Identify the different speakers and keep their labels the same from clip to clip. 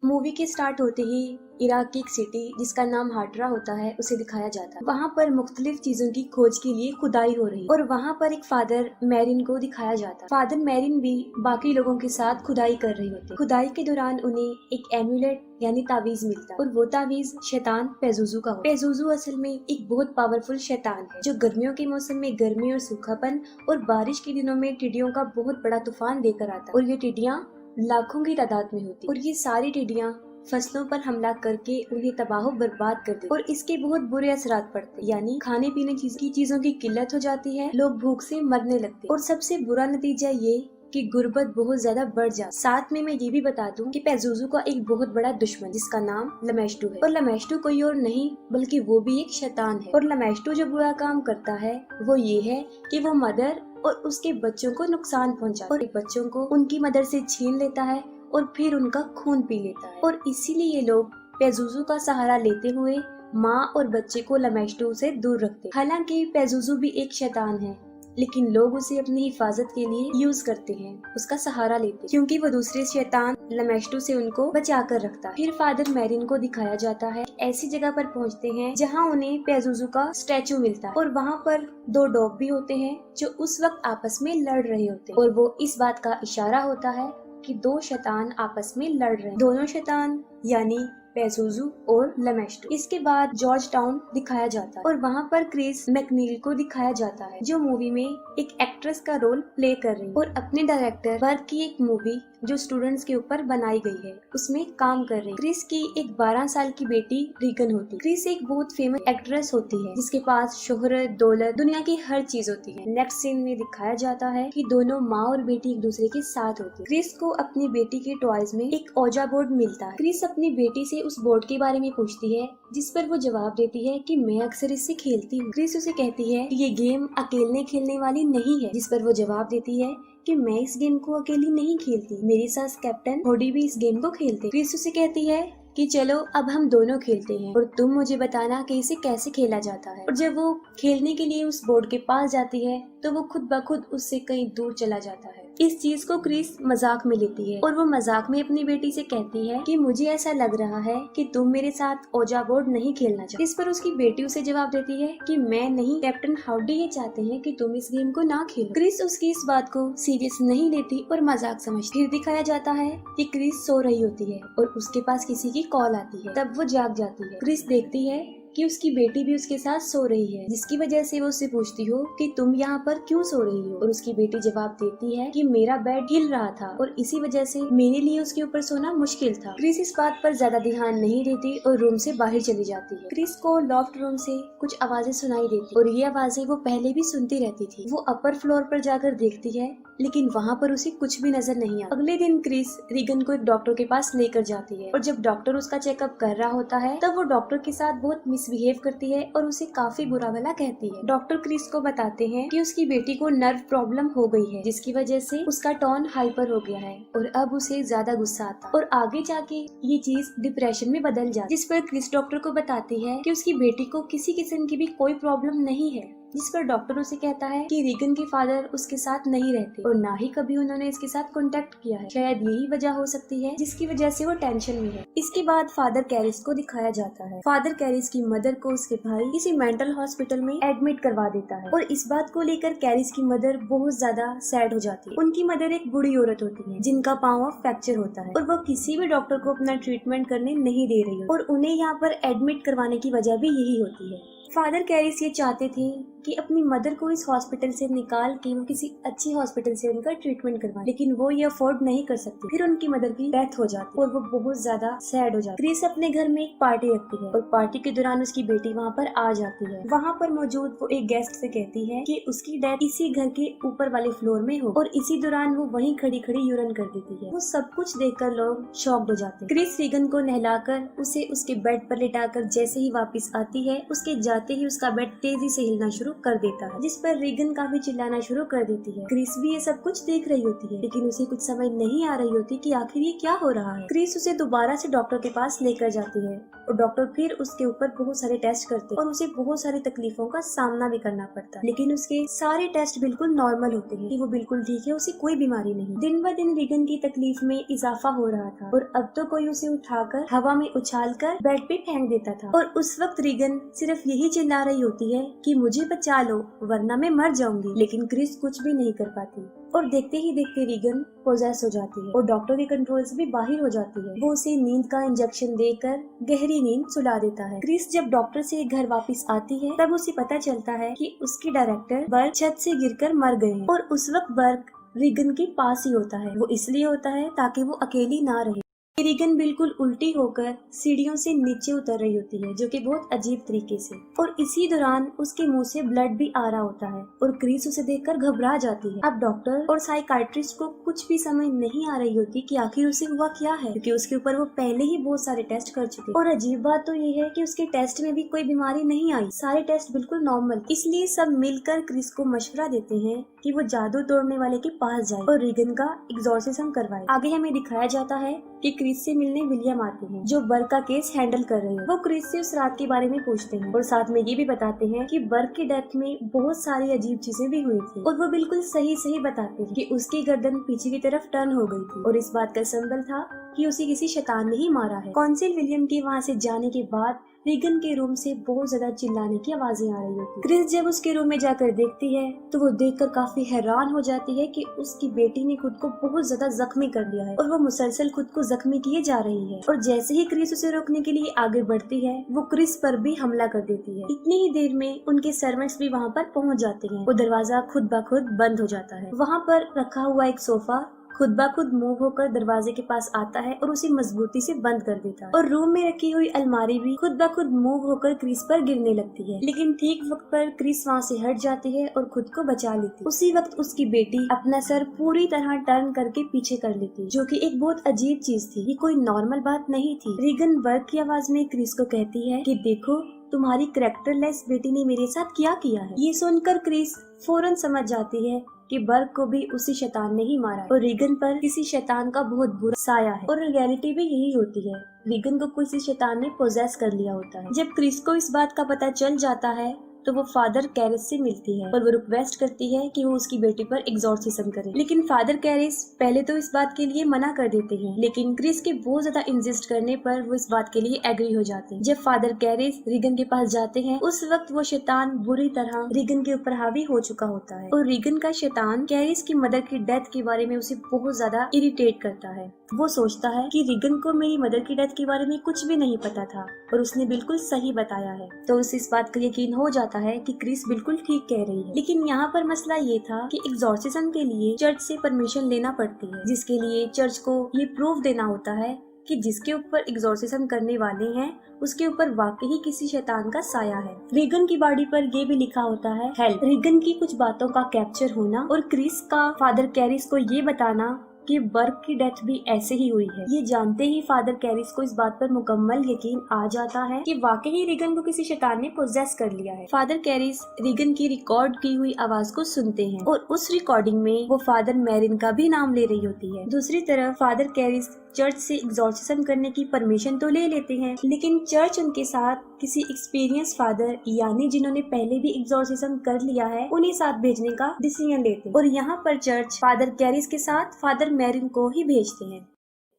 Speaker 1: Movie के start होते ही Iraq की एक सिटी जिसका नाम हाटरा होता है उसे दिखाया जाता है। वहाँ पर मुख्तलिफ चीजों की खोज के लिए खुदाई हो रही है और वहाँ पर एक फादर मैरिन को दिखाया जाता है। फादर मैरिन भी बाकी लोगों के साथ खुदाई कर रही होती है। खुदाई के दौरान उन्हें एक एम्यूलेट यानी तावीज मिलता है और वो तावीज शैतान पेजुजू का होता है। पेजुजू असल में एक बहुत पावरफुल शैतान है जो गर्मियों के मौसम में गर्मी और सूखापन और बारिश के दिनों में टिड्डियों का बहुत बड़ा तूफान लेकर आता है और ये टिड्डियाँ लाखों की तादाद में होती और ये सारी टिड्डियाँ फसलों पर हमला करके उन्हें तबाह बर्बाद कर देती और इसके बहुत बुरे असरात पड़ते यानी खाने पीने की चीजों की किल्लत हो जाती है, लोग भूख से मरने लगते और सबसे बुरा नतीजा ये कि गुर्बत बहुत ज्यादा बढ़ जाती। साथ में मैं ये भी बता दूं कि पेजुजू का एक बहुत बड़ा दुश्मन जिसका नाम लमेस्टू है और लमेस्टू कोई और नहीं बल्कि वो भी एक शैतान है और लमेस्टू जो बुरा काम करता है वो ये है कि वो मदर और उसके बच्चों को नुकसान पहुंचाता है और बच्चों को उनकी मदर से छीन लेता है और फिर उनका खून पी लेता है और इसीलिए ये लोग पेजुजू का सहारा लेते हुए माँ और बच्चे को लमेस्टू से दूर रखते। हालांकि पेजुजू भी एक शैतान है लेकिन लोग उसे अपनी हिफाजत के लिए यूज करते हैं, उसका सहारा लेते क्योंकि वो दूसरे शैतान लमेस्टू से उनको बचा कर रखता है। फिर फादर मैरिन को दिखाया जाता है ऐसी जगह पर पहुंचते हैं जहां उन्हें पेजुजू का स्टैचू मिलता है और वहां पर दो डॉग भी होते हैं जो उस वक्त आपस में लड़ रहे होते हैं और वो इस बात का इशारा होता है कि दो शैतान आपस में लड़ रहे हैं, दोनों शैतान यानी पेजुजू और लमेस्टू। इसके बाद जॉर्ज टाउन दिखाया जाता है और वहाँ पर क्रिस मैकनील को दिखाया जाता है जो मूवी में एक एक्ट्रेस का रोल प्ले कर रही है और अपने डायरेक्टर वर्क की एक मूवी जो स्टूडेंट्स के ऊपर बनाई गई है उसमें काम कर रही है। क्रिस की एक 12 साल की बेटी रीगन होती है। क्रिस एक बहुत फेमस एक्ट्रेस होती है जिसके पास शोहरत, दौलत, दुनिया की हर चीज होती है। नेक्स्ट सीन में दिखाया जाता है कि दोनों माँ और बेटी एक दूसरे के साथ होती है। क्रिस को अपनी बेटी के टॉयज में एक ओजा बोर्ड मिलता है। क्रिस अपनी बेटी से उस बोर्ड के बारे में पूछती है जिस पर वो जवाब देती है कि मैं अक्सर इससे खेलती हूँ। क्रिस उसे कहती है कि ये गेम अकेले खेलने वाली नहीं है जिस पर वो जवाब देती है कि मैं इस गेम को अकेली नहीं खेलती, मेरे साथ कैप्टन होडी भी इस गेम को खेलते। क्रिस उसे कहती है कि चलो अब हम दोनों खेलते हैं और तुम मुझे बताना कि इसे कैसे खेला जाता है। और जब वो खेलने के लिए उस बोर्ड के पास जाती है तो वो खुद ब खुद उससे कहीं दूर चला जाता है। इस चीज को क्रिस मजाक में लेती है और वो मजाक में अपनी बेटी से कहती है कि मुझे ऐसा लग रहा है कि तुम मेरे साथ ओजा बोर्ड नहीं खेलना चाहती। इस पर उसकी बेटी उसे जवाब देती है कि मैं नहीं, कैप्टन हाउडी ये चाहते हैं कि तुम इस गेम को ना खेलो। क्रिस उसकी इस बात को सीरियस नहीं लेती और मजाक समझती। फिर दिखाया जाता है कि क्रिस सो रही होती है और उसके पास किसी की कॉल आती है, तब वो जाग जाती है। क्रिस देखती है कि उसकी बेटी भी उसके साथ सो रही है जिसकी वजह से वो उससे पूछती हो कि तुम यहाँ पर क्यों सो रही हो और उसकी बेटी जवाब देती है कि मेरा बेड हिल रहा था और इसी वजह से मेरे लिए उसके ऊपर सोना मुश्किल था। क्रिस इस बात पर ज्यादा ध्यान नहीं देती और रूम से बाहर चली जाती है। क्रिस को लॉफ्ट रूम से कुछ आवाजें सुनाई देती और ये आवाजें वो पहले भी सुनती रहती थी। वो अपर फ्लोर पर जाकर देखती है लेकिन वहाँ पर उसे कुछ भी नजर नहीं आता। अगले दिन क्रिस रीगन को एक डॉक्टर के पास लेकर जाती है और जब डॉक्टर उसका चेकअप कर रहा होता है तब वो डॉक्टर के साथ बहुत मिसबिहेव करती है और उसे काफी बुरा भला कहती है। डॉक्टर क्रिस को बताते हैं कि उसकी बेटी को नर्व प्रॉब्लम हो गई है जिसकी वजह से उसका टोन हाइपर हो गया है और अब उसे ज्यादा गुस्सा आता और आगे जाके ये चीज डिप्रेशन में बदल जाती, जिस पर क्रिस डॉक्टर को बताती है कि उसकी बेटी को किसी किस्म की भी कोई प्रॉब्लम नहीं है। जिस पर डॉक्टर उसे कहता है कि रीगन के फादर उसके साथ नहीं रहते और ना ही कभी उन्होंने इसके साथ कांटेक्ट किया है, शायद यही वजह हो सकती है जिसकी वजह से वो टेंशन में है। इसके बाद फादर कैरिस को दिखाया जाता है। फादर कैरिस की मदर को उसके भाई किसी मेंटल हॉस्पिटल में एडमिट करवा देता है और इस बात को लेकर कैरिस की मदर बहुत ज्यादा सैड हो जाती है। उनकी मदर एक बूढ़ी औरत होती है जिनका पाँव फ्रैक्चर होता है और वो किसी भी डॉक्टर को अपना ट्रीटमेंट करने नहीं दे रही है और उन्हें यहाँ पर एडमिट करवाने की वजह भी यही होती है। फादर कैरिस ये चाहते थे कि अपनी मदर को इस हॉस्पिटल से निकाल के वो किसी अच्छी हॉस्पिटल से उनका ट्रीटमेंट करवाएं, लेकिन वो ये अफोर्ड नहीं कर सकती। फिर उनकी मदर की डेथ हो जाती और वो बहुत ज्यादा सैड हो जाती। क्रिस अपने घर में एक पार्टी रखती है और पार्टी के दौरान उसकी बेटी वहाँ पर आ जाती है। वहाँ पर मौजूद वो एक गेस्ट से कहती है कि उसकी डेथ इसी घर के ऊपर वाले फ्लोर में हो और इसी दौरान वो वहीं खड़ी खड़ी यूरिन कर देती है। वो सब कुछ देखकर लोग शॉक्ड हो जाते हैं। क्रिस रीगन को नहलाकर उसे उसके बेड पर लिटाकर जैसे ही वापस आती है उसके जाते ही उसका बेड तेजी से हिलना शुरू कर देता है, जिस पर रीगन काफी चिल्लाना शुरू कर देती है। क्रिस भी ये सब कुछ देख रही होती है, लेकिन उसे कुछ समझ नहीं आ रही होती कि आखिर ये क्या हो रहा है। क्रिस उसे दोबारा से डॉक्टर के पास लेकर जाती है और डॉक्टर फिर उसके ऊपर बहुत सारे टेस्ट करते हैं और उसे बहुत सारी तकलीफों का सामना भी करना पड़ता है, लेकिन उसके सारे टेस्ट बिल्कुल नॉर्मल होते हैं कि वो बिल्कुल ठीक है, उसे कोई बीमारी नहीं। दिन ब दिन रीगन की तकलीफ में इजाफा हो रहा था और अब तो कोई उसे उठाकर हवा में उछालकर बेड पे फेंक देता था और उस वक्त रीगन सिर्फ यही चिल्ला रही होती है कि मुझे बचा लो वरना मैं मर जाऊंगी, लेकिन क्रिस कुछ भी नहीं कर पाती और देखते ही देखते रीगन पोजेस हो जाती है और डॉक्टर के कंट्रोल से भी बाहर हो जाती है। वो उसे नींद का इंजेक्शन देकर गहरी नींद सुला देता है। क्रिस जब डॉक्टर से घर वापस आती है तब उसे पता चलता है कि उसके डायरेक्टर बर्क छत से गिरकर मर गए हैं और उस वक्त बर्क रीगन के पास ही होता है। वो इसलिए होता है ताकि वो अकेली ना रहे। रीगन बिल्कुल उल्टी होकर सीढ़ियों से नीचे उतर रही होती है, जो कि बहुत अजीब तरीके से, और इसी दौरान उसके मुंह से ब्लड भी आ रहा होता है और क्रिस उसे देखकर घबरा जाती है। अब डॉक्टर और साइकाइट्रिस्ट को कुछ भी समझ नहीं आ रही होती कि आखिर उसे हुआ क्या है, क्योंकि उसके ऊपर वो पहले ही बहुत सारे टेस्ट कर चुके और अजीब बात तो ये है कि उसके टेस्ट में भी कोई बीमारी नहीं आई, सारे टेस्ट बिल्कुल नॉर्मल। इसलिए सब मिलकर क्रिस को मशवरा देते हैं कि वो जादू तोड़ने वाले के पास जाए और रीगन का एग्जॉर्सिज्म करवाए। आगे हमें दिखाया जाता है कि क्रिस से मिलने विलियम आते हैं, जो बर्क का केस हैंडल कर रहे हैं। वो क्रिस से उस रात के बारे में पूछते हैं और साथ में ये भी बताते हैं कि बर्क की डेथ में बहुत सारी अजीब चीजें भी हुई थी और वो बिल्कुल सही बताते हैं कि उसकी गर्दन पीछे की तरफ टर्न हो गई थी और इस बात का सिंबल था कि उसे किसी शैतान ने ही मारा है। कौंसिल विलियम के वहाँ से जाने के बाद रीगन के रूम से बहुत ज्यादा चिल्लाने की आवाजें आ रही होती। क्रिस जब उसके रूम में जाकर देखती है तो वो देखकर काफी हैरान हो जाती है कि उसकी बेटी ने खुद को बहुत ज्यादा जख्मी कर लिया है और वो मुसलसल खुद को जख्मी किए जा रही है और जैसे ही क्रिस उसे रोकने के लिए आगे बढ़ती है वो क्रिस पर भी हमला कर देती है। इतनी ही देर में उनके सर्वेंट्स भी वहाँ पर पहुँच जाते हैं और दरवाजा खुद ब खुद बंद हो जाता है। वहाँ पर रखा हुआ एक सोफा खुद ब खुद मूव होकर दरवाजे के पास आता है और उसे मजबूती से बंद कर देता है और रूम में रखी हुई अलमारी भी खुद ब खुद मूव होकर क्रिस पर गिरने लगती है, लेकिन ठीक वक्त पर क्रिस वहाँ से हट जाती है और खुद को बचा लेती है। उसी वक्त उसकी बेटी अपना सर पूरी तरह टर्न करके पीछे कर लेती है, जो कि एक बहुत अजीब चीज थी। ये कोई नॉर्मल बात नहीं थी। रीगन बर्क की आवाज में क्रिस को कहती है कि देखो तुम्हारी कैरेक्टरलेस बेटी ने मेरे साथ क्या किया है। ये सुनकर क्रिस फौरन समझ जाती है कि बर्क को भी उसी शैतान ने ही मारा है और रीगन पर किसी शैतान का बहुत बुरा साया है और रियलिटी भी यही होती है। रीगन को किसी शैतान ने पोजेस कर लिया होता है। जब क्रिस को इस बात का पता चल जाता है तो वो फादर कैरिस से मिलती है और वो रिक्वेस्ट करती है कि वो उसकी बेटी पर एग्जॉर्सिज्म करे, लेकिन फादर कैरिस पहले तो इस बात के लिए मना कर देते हैं, लेकिन क्रिस के बहुत ज्यादा इंसिस्ट करने पर वो इस बात के लिए एग्री हो जाते हैं। जब फादर कैरिस रीगन के पास जाते हैं उस वक्त वो शैतान बुरी तरह रीगन के ऊपर हावी हो चुका होता है और रीगन का शैतान कैरिस की मदर की डेथ के बारे में उसे बहुत ज्यादा इरिटेट करता है। वो सोचता है कि रीगन को मेरी मदर की डेथ के बारे में कुछ भी नहीं पता था और उसने बिल्कुल सही बताया है, तो उसे इस बात का यकीन हो जाता है कि क्रिस बिल्कुल ठीक कह रही है। लेकिन यहाँ पर मसला ये था कि एग्जॉर्सिज्म के लिए चर्च से परमिशन लेना पड़ती है, जिसके लिए चर्च को ये प्रूफ देना होता है कि जिसके ऊपर एग्जॉर्सिज्म करने वाले हैं उसके ऊपर वाकई किसी शैतान का साया है। रीगन की बॉडी पर ये भी लिखा होता है हेल्प। रीगन की कुछ बातों का कैप्चर होना और क्रिस का फादर कैरिस को ये बताना कि बर्क की डेथ भी ऐसे ही हुई है। ये जानते ही फादर कैरिस को इस बात पर मुकम्मल यकीन आ जाता है कि वाकई रीगन को किसी शैतान ने पोजेस कर लिया है। फादर कैरिस रीगन की रिकॉर्ड की हुई आवाज को सुनते हैं और उस रिकॉर्डिंग में वो फादर मैरिन का भी नाम ले रही होती है। दूसरी तरफ फादर कैरिस चर्च से एग्जॉर्सिज्म करने की परमिशन तो ले लेते हैं, लेकिन चर्च उनके साथ किसी एक्सपीरियंस फादर यानी जिन्होंने पहले भी एग्जॉर्सिज्म कर लिया है उन्हें साथ भेजने का डिसीजन लेते हैं और यहाँ पर चर्च फादर कैरिस के साथ फादर मैरिन को ही भेजते हैं।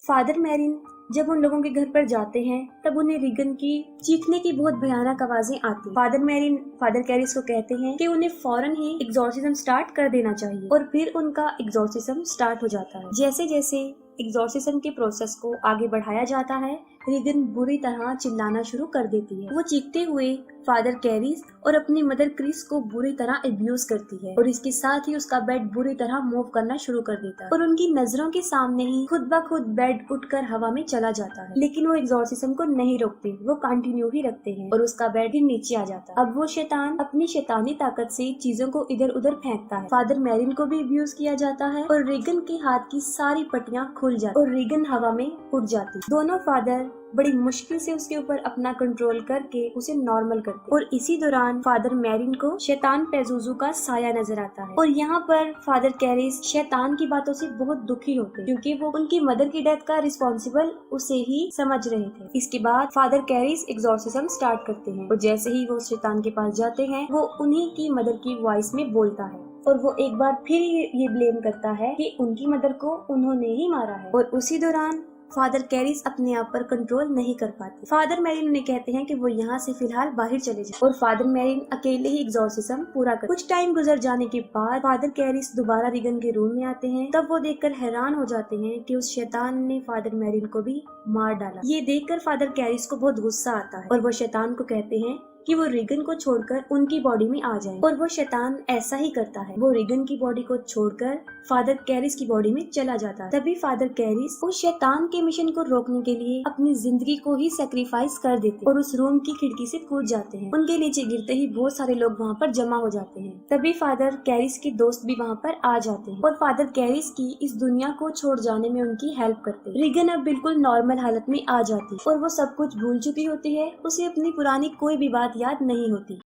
Speaker 1: फादर मैरिन जब उन लोगों के घर पर जाते हैं तब उन्हें रीगन की चीखने की बहुत भयानक आवाजें आती। फादर मैरिन फादर कैरिस को कहते हैं कि उन्हें फौरन ही एग्जॉर्सिज्म स्टार्ट कर देना चाहिए और फिर उनका एग्जॉर्सिज्म स्टार्ट हो जाता है। जैसे जैसे एग्जॉर्सिज्म के प्रोसेस को आगे बढ़ाया जाता है रीगन बुरी तरह चिल्लाना शुरू कर देती है। वो चीखते हुए फादर कैरिस और अपनी मदर क्रिस को बुरी तरह अब्यूज करती है और इसके साथ ही उसका बेड बुरी तरह मूव करना शुरू कर देता है और उनकी नजरों के सामने ही खुद ब खुद बेड उठकर हवा में चला जाता है, लेकिन वो एग्जॉर्सिज्म को नहीं रोकते, वो कंटिन्यू ही रखते हैं और उसका बेड ही नीचे आ जाता है। अब वो शैतान अपनी शैतानी ताकत से चीजों को इधर उधर फेंकता है। फादर मैरिन को भी अब्यूज किया जाता है और रीगन के हाथ की सारी पट्टियां खुल जाती और रीगन हवा में उड़ जाती। दोनों फादर बड़ी मुश्किल से उसके ऊपर अपना कंट्रोल करके उसे नॉर्मल करते और इसी दौरान फादर मैरिन को शैतान पेजुजू का साया नजर आता है और यहाँ पर फादर कैरिस शैतान की बातों से बहुत दुखी होते हैं क्योंकि वो उनकी मदर की डेथ का रिस्पॉन्सिबल उसे ही समझ रहे थे। इसके बाद फादर कैरिस एग्जॉर्सिज्म स्टार्ट करते हैं और जैसे ही वो शैतान के पास जाते हैं वो उन्हीं की मदर की वॉइस में बोलता है और वो एक बार फिर ये ब्लेम करता है कि उनकी मदर को उन्होंने ही मारा है। और उसी दौरान फादर कैरिस अपने आप पर कंट्रोल नहीं कर पाते। फादर मैरिन उन्हें कहते हैं कि वो यहाँ से फिलहाल बाहर चले जाएं और फादर मैरिन अकेले ही एग्जॉर्सिज्म पूरा कर। कुछ टाइम गुजर जाने के बाद फादर कैरिस दोबारा रीगन के रूम में आते हैं। तब वो देखकर हैरान हो जाते हैं कि उस शैतान ने फादर मैरिन को भी मार डाला। ये देखकर फादर कैरिस को बहुत गुस्सा आता है और वो शैतान को कहते हैं कि वो रीगन को छोड़कर उनकी बॉडी में आ जाए और वो शैतान ऐसा ही करता है। वो रीगन की बॉडी को छोड़कर फादर कैरिस की बॉडी में चला जाता है। तभी फादर कैरिस उस शैतान के मिशन को रोकने के लिए अपनी जिंदगी को ही सेक्रीफाइस कर देते और उस रूम की खिड़की से कूद जाते हैं। उनके नीचे गिरते ही बहुत सारे लोग वहाँ पर जमा हो जाते हैं। तभी फादर कैरिस के दोस्त भी वहाँ पर आ जाते हैं और फादर कैरिस की इस दुनिया को छोड़ जाने में उनकी हेल्प करते हैं। रीगन अब बिल्कुल नॉर्मल हालत में आ जाती और वो सब कुछ भूल चुकी होती है। उसे अपनी पुरानी कोई भी बात याद नहीं होती।